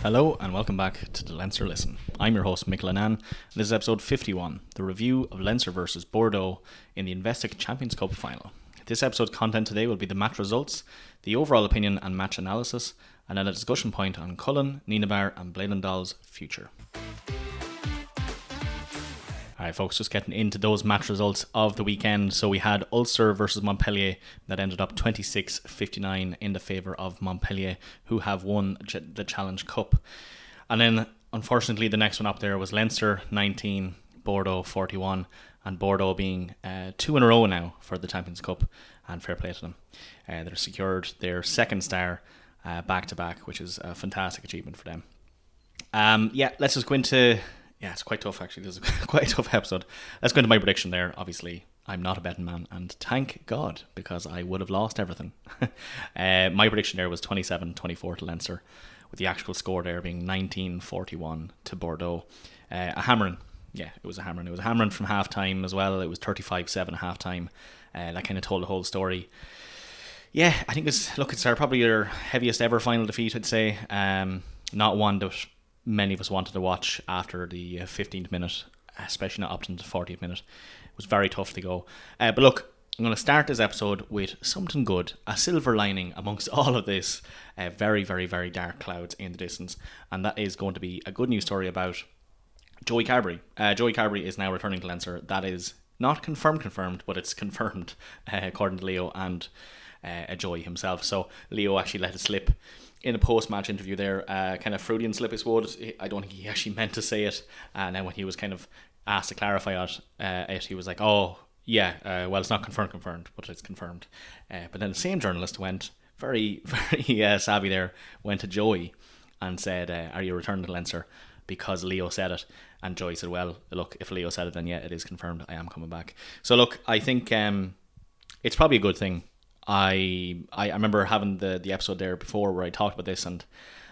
Hello and welcome back to the Leinster Listen. I'm your host Mick Lennon, and this is episode 51, the review of Leinster versus Bordeaux in the Investec Champions Cup final. This episode's content today will be the match results, the overall opinion and match analysis, and then a discussion point on Cullen, Nienaber and Bleilendal's future. Alright folks, just getting into those match results of the weekend. So we had Ulster versus Montpellier that ended up 26-59 in the favour of Montpellier, who have won the Challenge Cup. And then unfortunately the next one up there was Leinster 19, Bordeaux 41, and Bordeaux being 2 in a row now for the Champions Cup, and fair play to them. They're secured their second star back to back, which is a fantastic achievement for them. Let's just go into... Yeah, it's quite tough actually. This is quite a tough episode. Let's go into my prediction there. Obviously, I'm not a betting man, and thank God, because I would have lost everything. My prediction there was 27-24 to Leinster, with the actual score there being 19-41 to Bordeaux. A hammering. Yeah, it was a hammering. It was a hammering from half-time as well. It was 35-7 at half-time. That kind of told the whole story. Yeah, I think it's probably their heaviest ever final defeat, I'd say. Not one that many of us wanted to watch after the 15th minute, especially not up to the 40th minute. It was very tough to go. But look, I'm going to start this episode with something good, a silver lining amongst all of this very, very, very dark clouds in the distance. And that is going to be a good news story about Joey Carbery. Joey Carbery is now returning to Leinster. That is not confirmed, but it's confirmed according to Leo and Joey himself. So Leo actually let it slip in a post-match interview there, kind of Freudian slip, I suppose. I don't think he actually meant to say it. And then when he was kind of asked to clarify it, he was like, well, it's not confirmed, but it's confirmed. But then the same journalist went, very, very savvy there, went to Joey and said, are you returning to Leinster? Because Leo said it. And Joey said, well, look, if Leo said it, then yeah, it is confirmed. I am coming back. So look, I think it's probably a good thing. I remember having the episode there before where I talked about this, and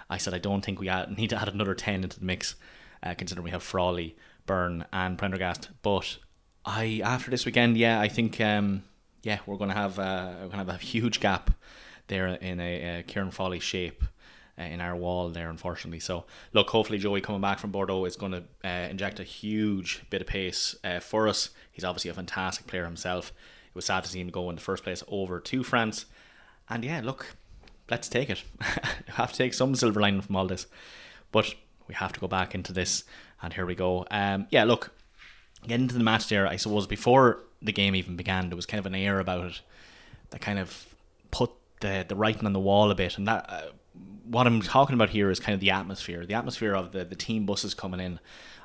I said I don't think we need to add another 10 into the mix, considering we have Frawley, Byrne and Prendergast. But after this weekend, I think we're going to have a huge gap there in a Kieran Frawley shape in our wall there, unfortunately. So look, hopefully Joey coming back from Bordeaux is going to inject a huge bit of pace for us. He's obviously a fantastic player himself. It was sad to see him go in the first place over to France. And yeah, look, let's take it. We have to take some silver lining from all this. But we have to go back into this. And here we go. Look, getting into the match there, I suppose before the game even began, there was kind of an air about it that kind of put the writing on the wall a bit. And that what I'm talking about here is kind of the atmosphere of the team buses coming in.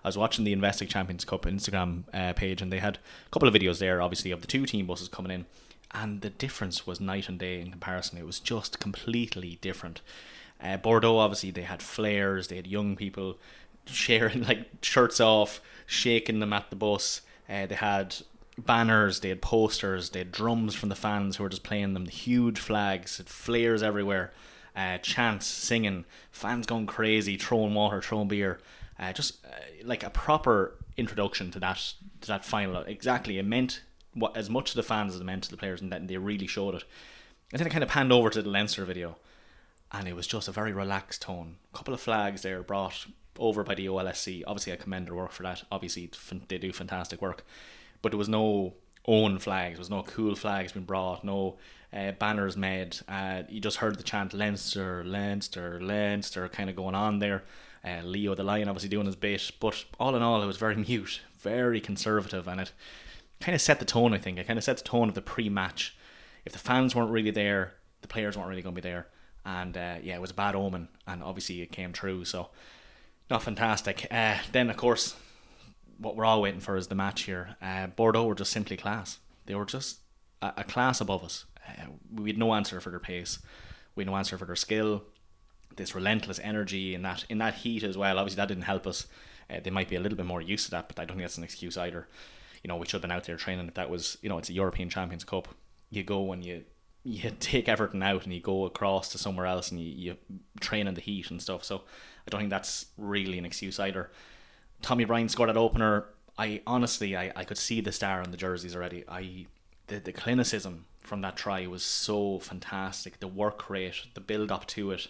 I was watching the Investec Champions Cup Instagram page, and they had a couple of videos there, obviously, of the two team buses coming in, and the difference was night and day in comparison. It was just completely different. Bordeaux, obviously, they had flares, they had young people sharing like shirts off, shaking them at the bus. They had banners, they had posters, they had drums from the fans who were just playing them, huge flags, had flares everywhere, chants, singing, fans going crazy, throwing water, throwing beer. Like a proper introduction to that final. Exactly, it meant what as much to the fans as it meant to the players, and they really showed it. And then I kind of panned over to the Leinster video, and it was just a very relaxed tone. A couple of flags there brought over by the OLSC. Obviously, I commend their work for that. Obviously, they do fantastic work, but there was no own flags. There was no cool flags being brought. No banners made. You just heard the chant Leinster, Leinster, Leinster kind of going on there. Leo the Lion obviously doing his bit, but all in all it was very mute, very conservative, and it kind of set the tone. I think it kind of set the tone of the pre-match. If the fans weren't really there, the players weren't really going to be there, and it was a bad omen, and obviously it came true, so not fantastic. Then of course what we're all waiting for is the match here. Bordeaux were just simply class. They were just a class above us. We had no answer for their pace, we had no answer for their skill, this relentless energy in that heat as well. Obviously that didn't help us. They might be a little bit more used to that, but I don't think that's an excuse either. We should have been out there training. If that was, it's a European Champions Cup, you go and you take everything out and you go across to somewhere else and you train in the heat and stuff. So I don't think that's really an excuse either. Tommy Bryan scored that opener. I could see the star on the jerseys already. The clinicism from that try was so fantastic. The work rate, the build up to it,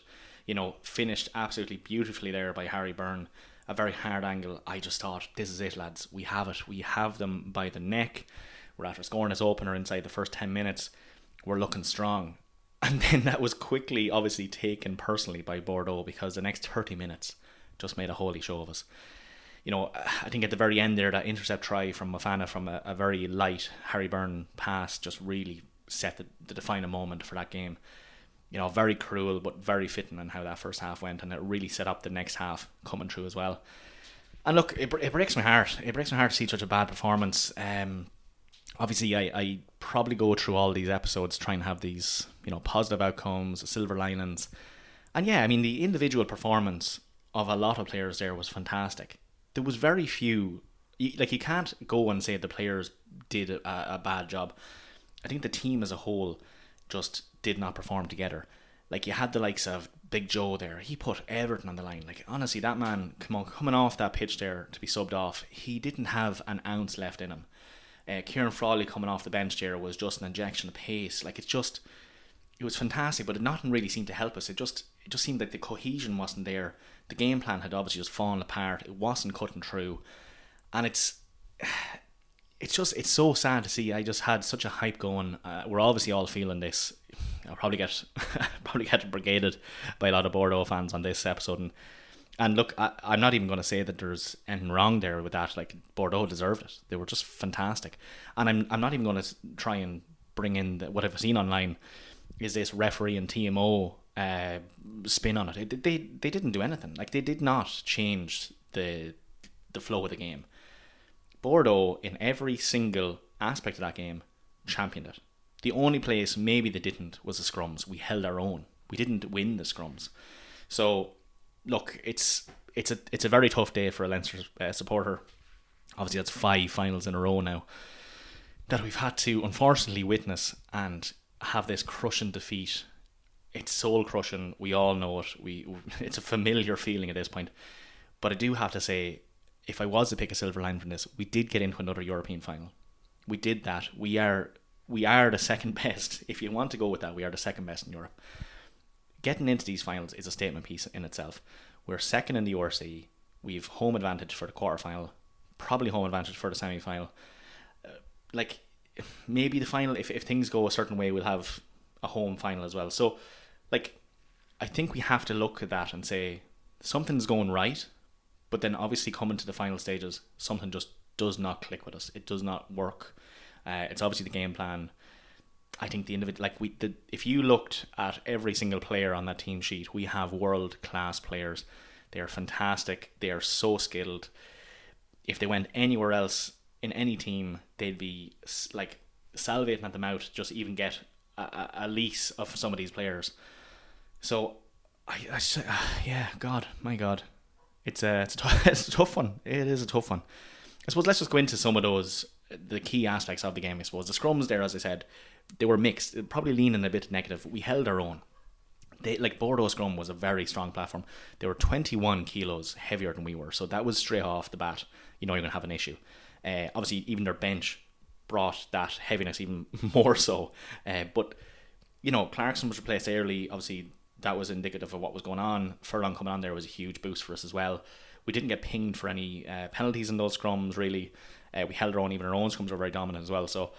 Finished absolutely beautifully there by Harry Byrne. A very hard angle. I just thought, this is it, lads. We have it. We have them by the neck. We're after scoring this opener inside the first 10 minutes. We're looking strong. And then that was quickly, obviously, taken personally by Bordeaux, because the next 30 minutes just made a holy show of us. I think at the very end there, that intercept try from Mofana from a very light Harry Byrne pass just really set the defining moment for that game. Very cruel, but very fitting in how that first half went, and it really set up the next half coming through as well. And look, it breaks my heart. It breaks my heart to see such a bad performance. Obviously, I probably go through all these episodes trying to have these, positive outcomes, silver linings. And yeah, I mean, the individual performance of a lot of players there was fantastic. There was very few, you can't go and say the players did a bad job. I think the team as a whole just did not perform together. You had the likes of Big Joe there. He put everything on the line. Honestly, that man, coming off that pitch there to be subbed off, he didn't have an ounce left in him. Kieran Frawley coming off the bench there was just an injection of pace. It was fantastic, but nothing really seemed to help us. It just seemed like the cohesion wasn't there. The game plan had obviously just fallen apart. It wasn't cutting through, and it's so sad to see. I just had such a hype going. We're obviously all feeling this. I'll probably get brigaded by a lot of Bordeaux fans on this episode, and look, I'm not even going to say that there's anything wrong there with that. Bordeaux deserved it. They were just fantastic, and I'm not even going to try and bring in what I've seen online is this referee and TMO spin on it. They didn't do anything. They did not change the flow of the game. Bordeaux, in every single aspect of that game, championed it. The only place maybe they didn't was the scrums. We held our own. We didn't win the scrums. So, look, it's a very tough day for a Leinster supporter. Obviously, that's 5 finals in a row now that we've had to, unfortunately, witness and have this crushing defeat. It's soul crushing. We all know it. It's a familiar feeling at this point. But I do have to say, if I was to pick a silver line from this, we did get into another European final. We did that. We are the second best. If you want to go with that, we are the second best in Europe. Getting into these finals is a statement piece in itself. We're second in the URC. We've home advantage for the quarterfinal, probably home advantage for the semi-final. Maybe the final, if things go a certain way, we'll have a home final as well. So, I think we have to look at that and say something's going right, but then obviously coming to the final stages, something just does not click with us. It does not work. It's obviously the game plan. I think the individual, if you looked at every single player on that team sheet, we have world class players. They are fantastic. They are so skilled. If they went anywhere else in any team, they'd be salivating at the mouth just to even get a lease of some of these players. So, my God, it's a tough one. It is a tough one. I suppose let's just go into some of the key aspects of the game. I suppose the scrums there, as I said, they were mixed, probably leaning a bit negative. We held our own. Bordeaux scrum was a very strong platform. They were 21 kilos heavier than we were, so that was straight off the bat. You're going to have an issue. Obviously, even their bench brought that heaviness even more so. But Clarkson was replaced early. Obviously, that was indicative of what was going on. Furlong coming on there was a huge boost for us as well. We didn't get pinged for any penalties in those scrums, really. We held our own. Even our own scrums were very dominant as well. So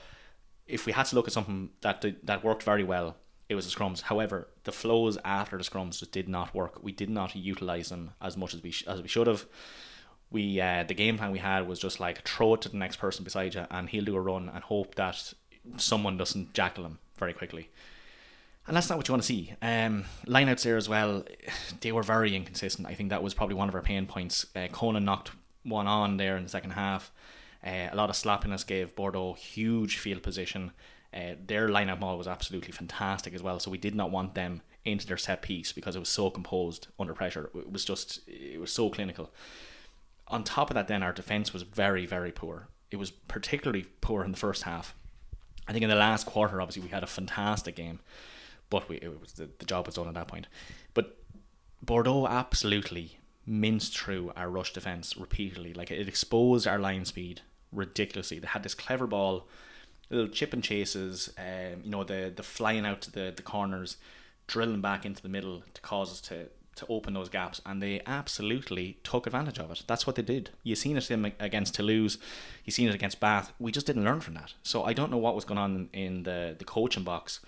if we had to look at something that worked very well, it was the scrums. However, the flows after the scrums just did not work. We did not utilise them as much as we should have. The game plan we had was just throw it to the next person beside you and he'll do a run and hope that someone doesn't jackal him very quickly. And that's not what you want to see. Lineouts there as well, they were very inconsistent. I think that was probably one of our pain points. Conan knocked one on there in the second half. A lot of sloppiness gave Bordeaux huge field position. Their line-out maul was absolutely fantastic as well, so we did not want them into their set piece because it was so composed under pressure. It was so clinical. On top of that then, our defence was very, very poor. It was particularly poor in the first half. I think in the last quarter, obviously, we had a fantastic game, but the job was done at that point. But Bordeaux absolutely minced through our rush defence repeatedly. It exposed our line speed ridiculously. They had this clever ball, little chip and chases, the flying out to the corners. drilling back into the middle to cause us to open those gaps, and they absolutely took advantage of it. That's what they did. You seen it against Toulouse, you seen it against Bath. We just didn't learn from that. So I don't know what was going on in the coaching box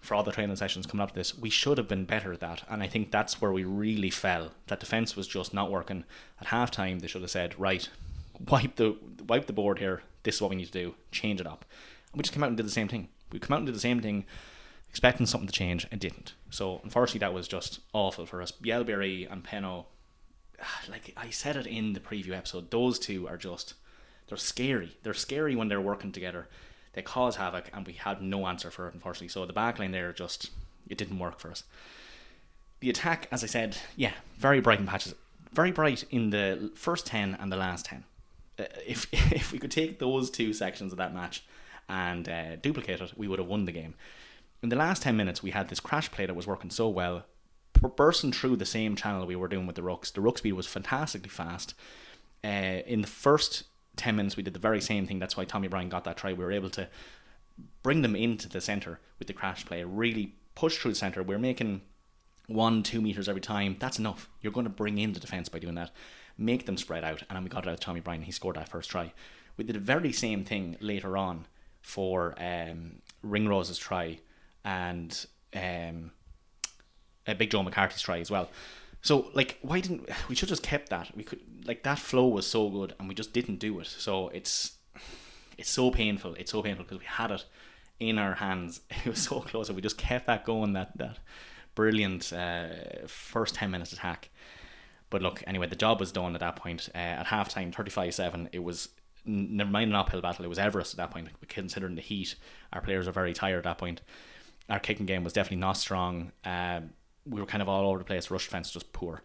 for all the training sessions coming up to this. We should have been better at that, and I think that's where we really fell. That defence was just not working. At half time they should have said, right, wipe the board here, this is what we need to do, change it up. And we just came out and did the same thing. We come out and did the same thing expecting something to change, and didn't. So unfortunately that was just awful for us. Bielle-Biarrey and Penaud, like I said it in the preview episode, those two are just, they're scary. They're scary when they're working together. They cause havoc, and we had no answer for it, unfortunately. So the back line there, just, it didn't work for us. The attack, as I said, yeah, very bright in patches. Very bright in the first 10 and the last 10. If we could take those two sections of that match and duplicate it, we would have won the game. In the last 10 minutes, we had this crash play that was working so well, bursting through the same channel we were doing with the rucks. The ruck speed was fantastically fast. In the first 10 minutes, we did the very same thing. That's why Tommy Bryan got that try. We were able to bring them into the centre with the crash play, really push through the centre. We're making 1-2 metres every time. That's enough. You're going to bring in the defence by doing that. Make them spread out. And then we got it out of Tommy Bryan. He scored that first try. We did the very same thing later on for Ringrose's try and Big Joe McCarthy's try as well. So, like, why didn't we should just kept that? We could, like, that flow was so good, and we just didn't do it. So it's so painful. It's so painful because we had it in our hands. It was so close. If we just kept that going, that brilliant first 10 minutes attack. But look, anyway, the job was done at that point. At halftime, 35-7. It was, never mind an uphill battle. It was Everest at that point. Considering the heat, our players are very tired at that point. Our kicking game was definitely not strong. We were kind of all over the place. Rush defence just poor.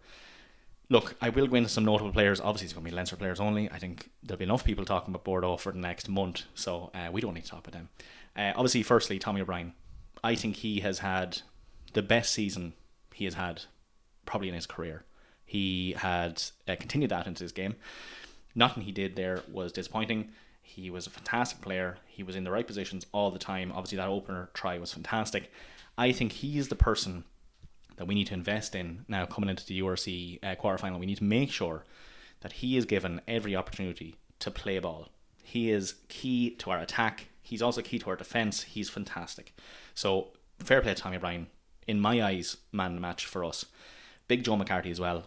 Look, I will go into some notable players. Obviously, it's going to be Leinster players only. I think there'll be enough people talking about Bordeaux for the next month, so we don't need to talk about them. Obviously, firstly, Tommy O'Brien. I think he has had the best season he has had probably in his career. He had continued that into his game. Nothing he did there was disappointing. He was a fantastic player. He was in the right positions all the time. Obviously, that opener try was fantastic. I think he is the person that we need to invest in now coming into the URC quarterfinal. We need to make sure that he is given every opportunity to play ball. He is key to our attack. He's also key to our defence. He's fantastic. So, fair play to Tommy O'Brien. In my eyes, man of the match for us. Big Joe McCarthy as well.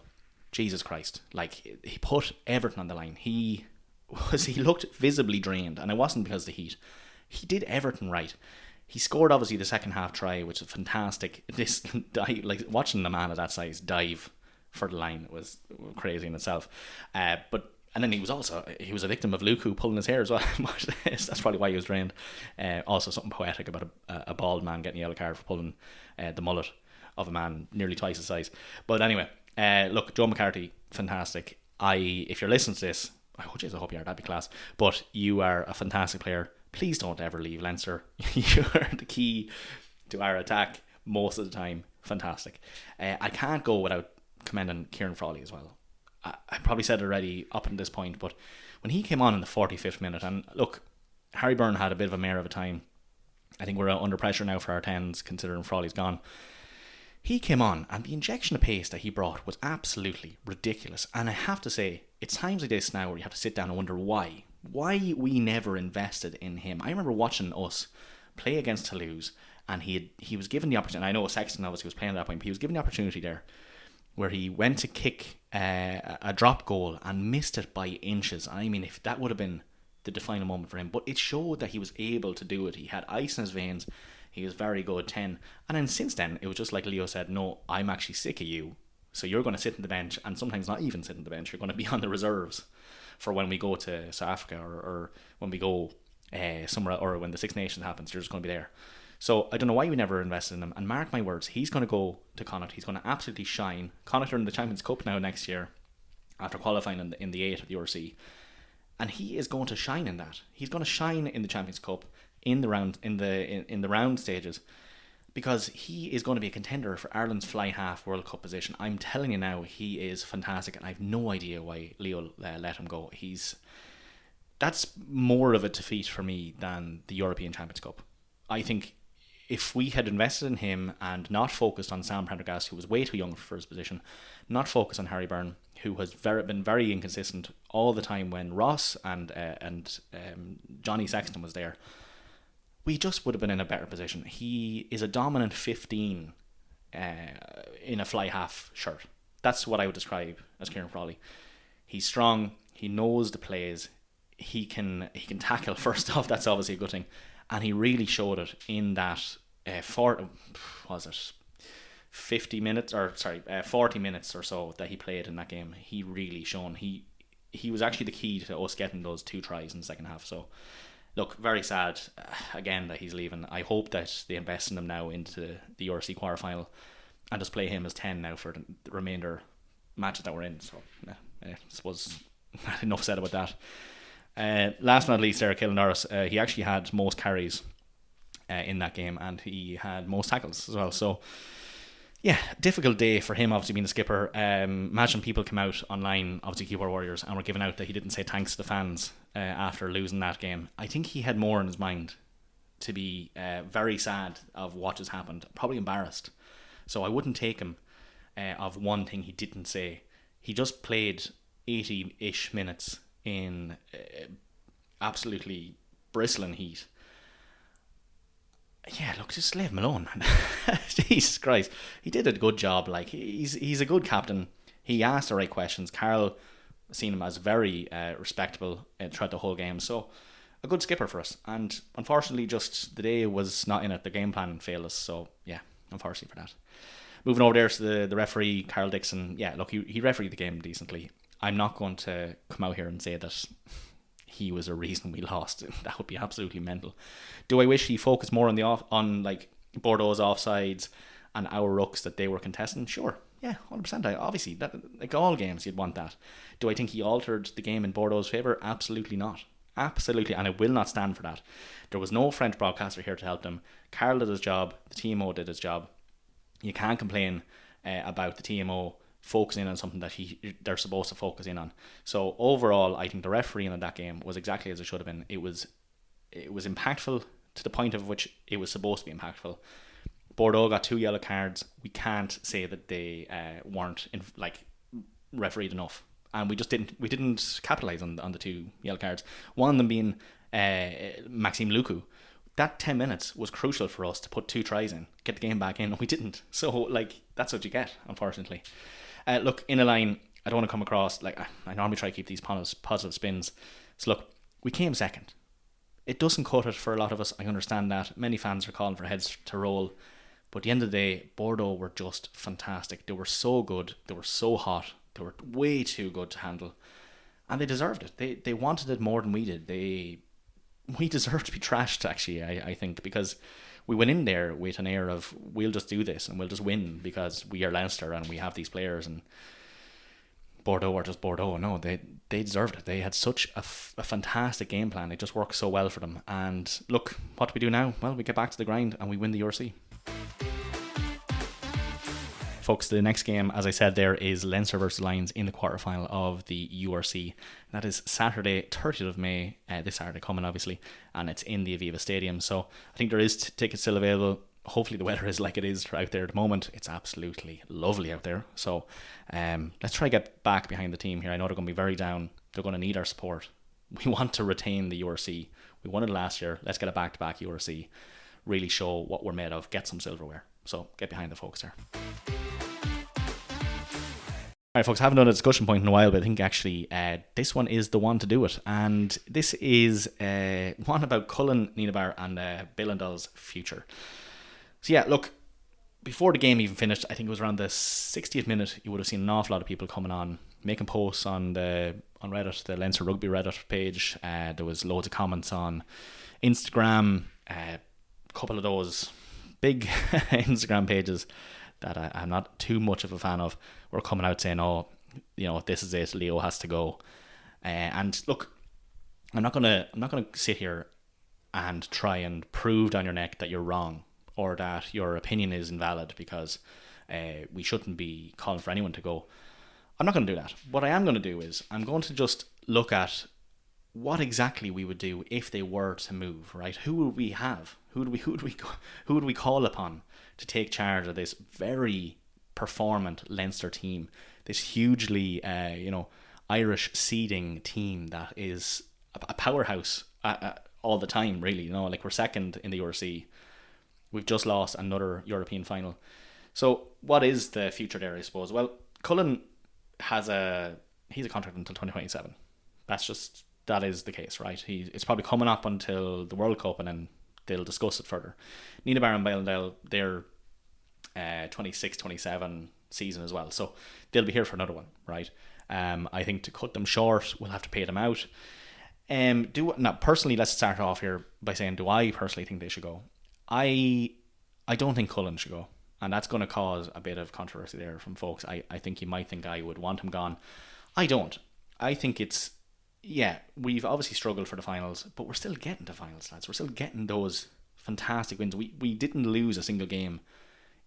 Jesus Christ. Like, he put everything on the line. He looked visibly drained, and it wasn't because of the heat. He did everything right. He scored obviously the second half try, which is fantastic. This dive, like watching the man of that size dive for the line was crazy in itself. And then he was a victim of Luku pulling his hair as well. That's probably why he was drained. Also something poetic about a bald man getting a yellow card for pulling the mullet of a man nearly twice his size. But anyway, look, Joe McCarthy, fantastic. If you're listening to this, I hope you are. That'd be class. But you are a fantastic player. Please don't ever leave Leinster. You are the key to our attack most of the time. Fantastic. I can't go without commending Kieran Frawley as well. I probably said it already up until this point, but when he came on in the 45th minute, and look, Harry Byrne had a bit of a mare of a time. I think we're under pressure now for our 10s, considering Frawley's gone. He came on, and the injection of pace that he brought was absolutely ridiculous. And I have to say, it's times like this now where you have to sit down and wonder why we never invested in him. I remember watching us play against Toulouse, and he was given the opportunity. I know Sexton obviously was playing at that point, but he was given the opportunity there where he went to kick a drop goal and missed it by inches. I mean, if that would have been the defining moment for him, but it showed that he was able to do it. He had ice in his veins. He was very good, 10. And then since then, it was just like Leo said, no, I'm actually sick of you. So you're going to sit on the bench, and sometimes not even sit on the bench. You're going to be on the reserves for when we go to South Africa or when we go somewhere, or when the Six Nations happens. You're just going to be there. So I don't know why we never invested in him. And mark my words, he's going to go to Connacht. He's going to absolutely shine. Connacht are in the Champions Cup now next year after qualifying in the 8 of the URC. And he is going to shine in that. He's going to shine in the Champions Cup in the round stages, because he is going to be a contender for Ireland's fly half World Cup position. I'm telling you now, he is fantastic, and I have no idea why Leo let him go. That's more of a defeat for me than the European Champions Cup. I think if we had invested in him and not focused on Sam Prendergast, who was way too young for his position, not focused on Harry Byrne, who has been very inconsistent all the time when Ross and Johnny Sexton was there, we just would have been in a better position. He is a dominant 15 in a fly half shirt. That's what I would describe as Kieran Frawley. He's strong. He knows the plays. He can tackle first off. That's obviously a good thing, and he really showed it in that 40 minutes or so that he played in that game. He really shone. He was actually the key to us getting those 2 tries in the second half. So look, very sad again that he's leaving. I hope that they invest in him now into the URC quarterfinal and just play him as 10 now for the remainder matches that we're in. So I suppose enough said about that. Last but not least, Eric Killen-Norris, he actually had most carries in that game, and he had most tackles as well. So yeah, difficult day for him, obviously being the skipper. Imagine people come out online, obviously keyboard warriors, and were giving out that he didn't say thanks to the fans after losing that game. I think he had more in his mind, to be very sad of what has happened, probably embarrassed. So I wouldn't take him of one thing he didn't say. He just played 80-ish minutes in absolutely bristling heat. Yeah, look, just leave him alone, man. Jesus Christ, he did a good job. Like, he's a good captain. He asked the right questions. Carl seen him as very respectable throughout the whole game. So a good skipper for us. And unfortunately, just the day was not in it. The game plan failed us. So yeah, unfortunately for that. Moving over there to the referee, Carl Dixon. Yeah, look, he refereed the game decently. I'm not going to come out here and say that he was a reason we lost. That would be absolutely mental. Do I wish he focused more on like Bordeaux's offsides and our rucks that they were contesting? Sure. Yeah, 100%. Obviously, that, like all games, you'd want that. Do I think he altered the game in Bordeaux's favour? Absolutely not. Absolutely, and I will not stand for that. There was no French broadcaster here to help them. Carl did his job. The TMO did his job. You can't complain about the TMO focusing on something that they're supposed to focus in on. So overall, I think the refereeing in that game was exactly as it should have been. It was impactful to the point of which it was supposed to be impactful. Bordeaux got 2 yellow cards. We can't say that they weren't refereed enough, and we didn't capitalize on the 2 yellow cards. One of them being Maxime Luku. That 10 minutes was crucial for us to put 2 tries in, get the game back in. We didn't. So that's what you get, unfortunately. Look, in a line, I don't want to come across like I normally try to keep these positive spins. So look, we came second. It doesn't cut it for a lot of us. I understand that. Many fans are calling for heads to roll. But at the end of the day, Bordeaux were just fantastic. They were so good. They were so hot. They were way too good to handle. And they deserved it. They wanted it more than we did. We deserved to be trashed, actually, I think, because we went in there with an air of, we'll just do this and we'll just win because we are Leinster and we have these players, and Bordeaux are just Bordeaux. No, they deserved it. They had such a fantastic game plan. It just worked so well for them. And look, what do we do now? Well, we get back to the grind and we win the URC. Folks, the next game, as I said there, is Leinster versus Lions in the quarterfinal of the URC. That is Saturday, 30th of May, this Saturday coming, obviously, and it's in the Aviva Stadium. So I think there is tickets still available. Hopefully the weather is like it is out there at the moment. It's absolutely lovely out there. So let's try to get back behind the team here. I know they're going to be very down. They're going to need our support. We want to retain the URC. We won it last year. Let's get a back-to-back URC. Really show what we're made of. Get some silverware. So get behind the folks there. Alright folks, I haven't done a discussion point in a while, but I think actually this one is the one to do it. And this is one about Cullen, Ninabar and Billandall's future. So yeah, look, before the game even finished, I think it was around the 60th minute, you would have seen an awful lot of people coming on, making posts on Reddit, the Leinster Rugby Reddit page. There was loads of comments on Instagram, a couple of those big Instagram pages that I'm not too much of a fan of, were coming out saying, oh, you know, this is it, Leo has to go. And look, I'm not gonna sit here and try and prove down your neck that you're wrong or that your opinion is invalid because we shouldn't be calling for anyone to go. I'm not going to do that. What I am going to do is I'm going to just look at what exactly we would do if they were to move, right? Who would we have? Who would we call upon to take charge of this very performant Leinster team, this hugely Irish seeding team that is a powerhouse all the time, really. Like we're second in the URC. We've just lost another European final. So what is the future there, I suppose? Well, Cullen he's a contract until 2027. That is the case, right? It's probably coming up until the World Cup, and then they'll discuss it further. Bar and Bielle, they're 26-27 season as well, so they'll be here for another one, right? I think to cut them short, we'll have to pay them out. Personally, let's start off here by saying, do I personally think they should go? I don't think Cullen should go, and that's going to cause a bit of controversy there from folks. I think you might think I would want him gone. I don't. I think we've obviously struggled for the finals, but we're still getting to finals, lads. We're still getting those fantastic wins. We didn't lose a single game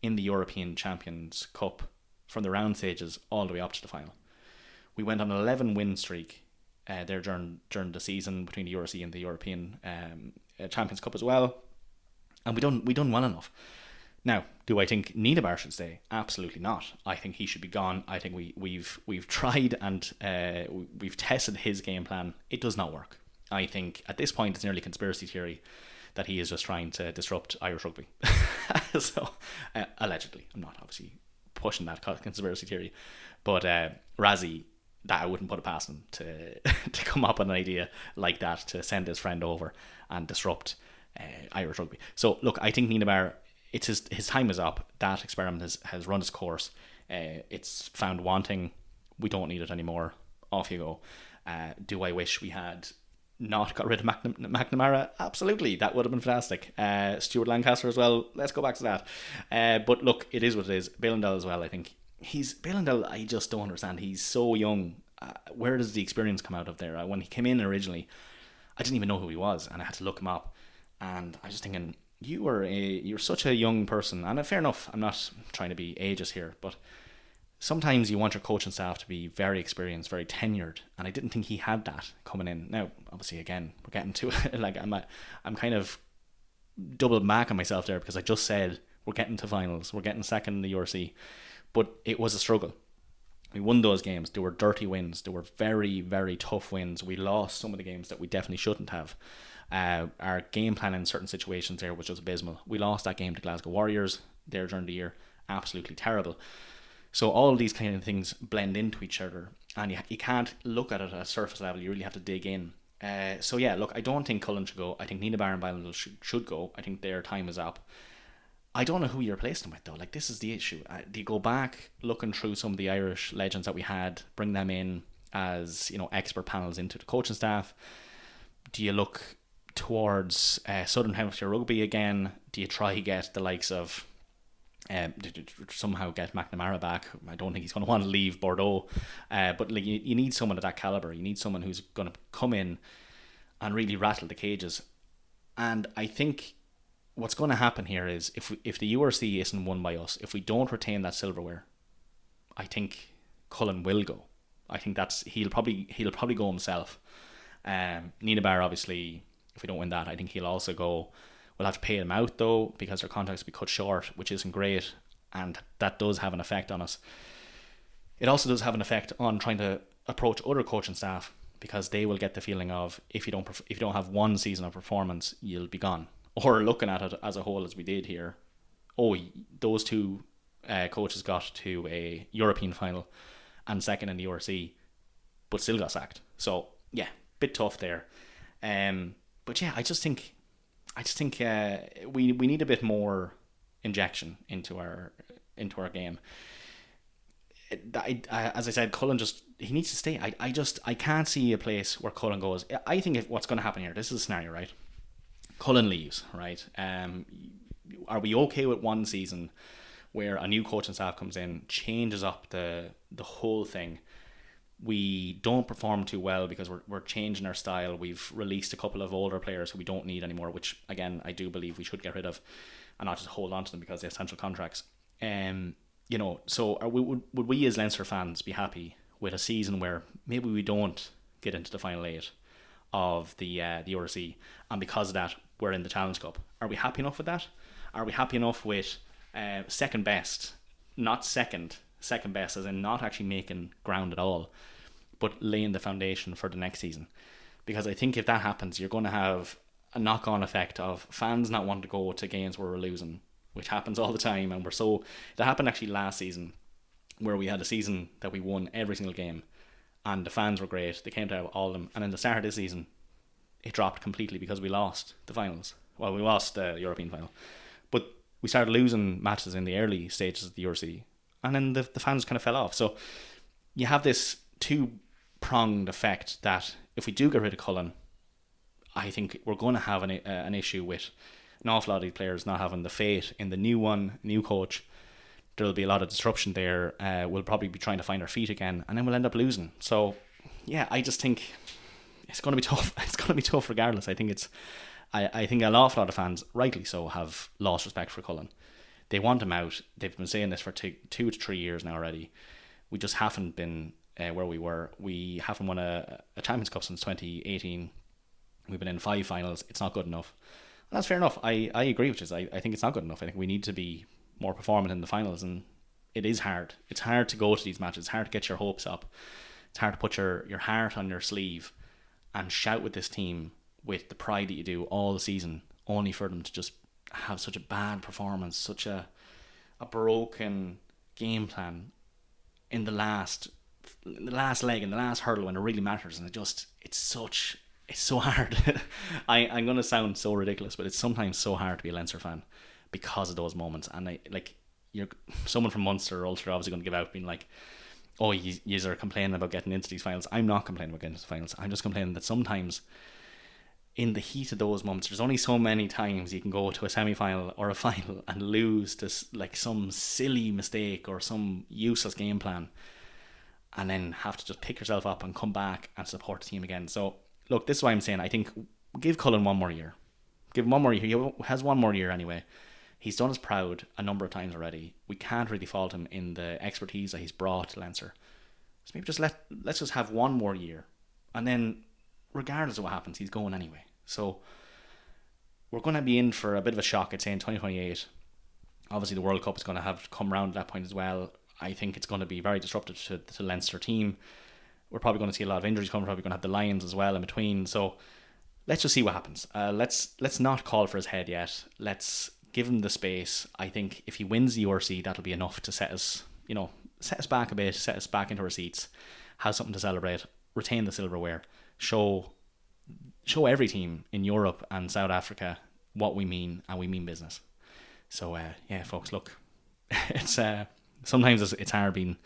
in the European Champions Cup from the round stages all the way up to the final. We went on an 11 win streak there during the season between the URC and the European Champions Cup as well, and we done well enough. Now, do I think Bar should stay? Absolutely not. I think he should be gone. I think we've tried and we've tested his game plan. It does not work. I think at this point it's nearly conspiracy theory that he is just trying to disrupt Irish rugby. So, allegedly. I'm not obviously pushing that conspiracy theory. But Razzie, that I wouldn't put it past him to come up with an idea like that, to send his friend over and disrupt Irish rugby. So, look, I think Bar, his time is up. That experiment has run its course. It's found wanting. We don't need it anymore. Off you go. Do I wish we had not got rid of McNamara? Absolutely, that would have been fantastic. Stuart Lancaster as well. Let's go back to that. But look, it is what it is. Biellendale as well. I think Biellendale. I just don't understand. He's so young. Where does the experience come out of there? When he came in originally, I didn't even know who he was, and I had to look him up. And I was just thinking, you're such a young person, and fair enough, I'm not trying to be ageist here, but sometimes you want your coaching staff to be very experienced, very tenured, and I didn't think he had that coming in. Now, obviously, again, we're getting to it. Like I'm kind of double back on myself there, because I just said we're getting to finals, we're getting second in the URC, but it was a struggle. We won those games. They were dirty wins. They were very, very tough wins. We lost some of the games that we definitely shouldn't have. Our game plan in certain situations there was just abysmal. We lost that game to Glasgow Warriors there during the year. Absolutely terrible. So all of these kind of things blend into each other, and you can't look at it at a surface level. You really have to dig in. So yeah, look, I don't think Cullen should go. I think Bar and Bielle should go. I think their time is up. I don't know who you replace them with, though. Like, this is the issue. Do you go back looking through some of the Irish legends that we had, bring them in as, expert panels into the coaching staff? Do you look towards Southern Hemisphere rugby again? Do you try get the likes of somehow get McNamara back? I don't think he's going to want to leave Bordeaux, but like you need someone of that caliber. You need someone who's going to come in and really rattle the cages. And I think what's going to happen here is if the URC isn't won by us, if we don't retain that silverware, I think Cullen will go. I think he'll probably go himself. Bar, obviously, if we don't win that, I think he'll also go. We'll have to pay him out, though, because our contracts will be cut short, which isn't great, and that does have an effect on us. It also does have an effect on trying to approach other coaching staff, because they will get the feeling of if you don't have one season of performance, you'll be gone. Or looking at it as a whole, as we did here, those two coaches got to a European final and second in the URC, but still got sacked. So yeah, bit tough there. But yeah, I just think we need a bit more injection into our game. As I said, Cullen he needs to stay. I can't see a place where Cullen goes. I think what's going to happen here, this is a scenario, right? Cullen leaves, right? Are we okay with one season where a new coaching staff comes in, changes up the whole thing? We don't perform too well because we're changing our style. We've released a couple of older players who we don't need anymore, which again I do believe we should get rid of, and not just hold on to them because they have essential contracts. So would we as Leinster fans be happy with a season where maybe we don't get into the final 8 of the URC, and because of that, we're in the Challenge Cup. Are we happy enough with that? Are we happy enough with second best, not second best, as in not actually making ground at all, but laying the foundation for the next season? Because I think if that happens, you're going to have a knock-on effect of fans not wanting to go to games where we're losing, which happens all the time. And that happened actually last season, where we had a season that we won every single game, and the fans were great. They came to all of them, and in the start of this season, it dropped completely because we lost the finals. Well, we lost the European final, but we started losing matches in the early stages of the URC, and then the fans kind of fell off. So you have this two-pronged effect that if we do get rid of Cullen, I think we're going to have an issue with an awful lot of these players not having the faith in the new coach. There'll be a lot of disruption there. We'll probably be trying to find our feet again, and then we'll end up losing. So yeah, I just think it's going to be tough. It's going to be tough regardless. I think I think an awful lot of fans, rightly so, have lost respect for Cullen. They want him out. They've been saying this for 2 to 3 years now already. We just haven't been where we were. We haven't won a Champions Cup since 2018. We've been in 5 finals. It's not good enough. And that's fair enough. I agree with you. I think it's not good enough. I think we need to be more performant in the finals, and it is hard. It's hard to go to these matches. It's hard to get your hopes up. It's hard to put your heart on your sleeve and shout with this team with the pride that you do all the season, only for them to just have such a bad performance, such a broken game plan in the last leg, in the last hurdle when it really matters. And it's so hard. I'm going to sound so ridiculous, but it's sometimes so hard to be a Leinster fan because of those moments. And you're someone from Munster or Ulster obviously going to give out being like, oh, you are complaining about getting into these finals. I'm not complaining about getting into the finals. I'm just complaining that sometimes in the heat of those moments, there's only so many times you can go to a semi-final or a final and lose to like some silly mistake or some useless game plan, and then have to just pick yourself up and come back and support the team again. So look, this is why I'm saying I think give Cullen one more year. Give him one more year. He has one more year anyway. He's done us proud a number of times already. We can't really fault him in the expertise that he's brought to Leinster. So maybe let's just have one more year, and then regardless of what happens, he's going anyway. So we're going to be in for a bit of a shock, I'd say, in 2028. Obviously, the World Cup is going to have come round at that point as well. I think it's going to be very disruptive to the Leinster team. We're probably going to see a lot of injuries coming. We're probably going to have the Lions as well in between. So let's just see what happens. Let's not call for his head yet. Let's give him the space. I think if he wins the URC, that'll be enough to set us back a bit, set us back into our seats, have something to celebrate, retain the silverware, show every team in Europe and South Africa what we mean, and we mean business. So yeah, folks, look, it's sometimes it's hard being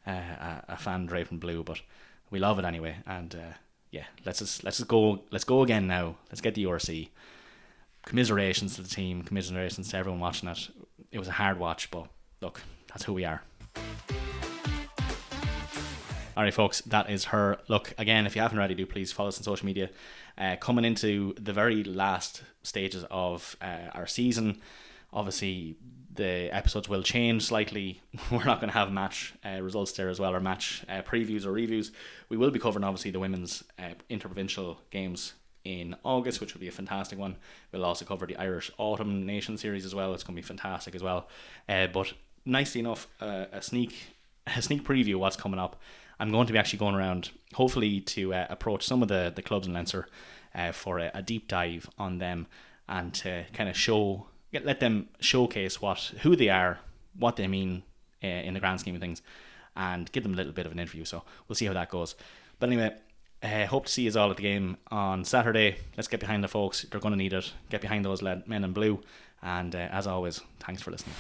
a fan draped in blue, but we love it anyway. And yeah, let's go again now. Let's get the URC. Commiserations to the team, commiserations to everyone watching it. It was a hard watch, but look, that's who we are. Alright folks, that is her. Look, again, if you haven't already, do please follow us on social media. Coming into the very last stages of our season, obviously the episodes will change slightly. We're not going to have match results there as well, or match previews or reviews. We will be covering obviously the women's interprovincial games in August, which will be a fantastic one. We'll also cover the Irish Autumn Nation Series as well. It's going to be fantastic as well. But nicely enough, a sneak preview of what's coming up. I'm going to be actually going around, hopefully, to approach some of the clubs in Leinster for a deep dive on them, and to kind of let them showcase who they are, what they mean in the grand scheme of things, and give them a little bit of an interview. So we'll see how that goes. But anyway, hope to see you all at the game on Saturday. Let's get behind the folks. They're going to need it. Get behind those men in blue. And as always, thanks for listening.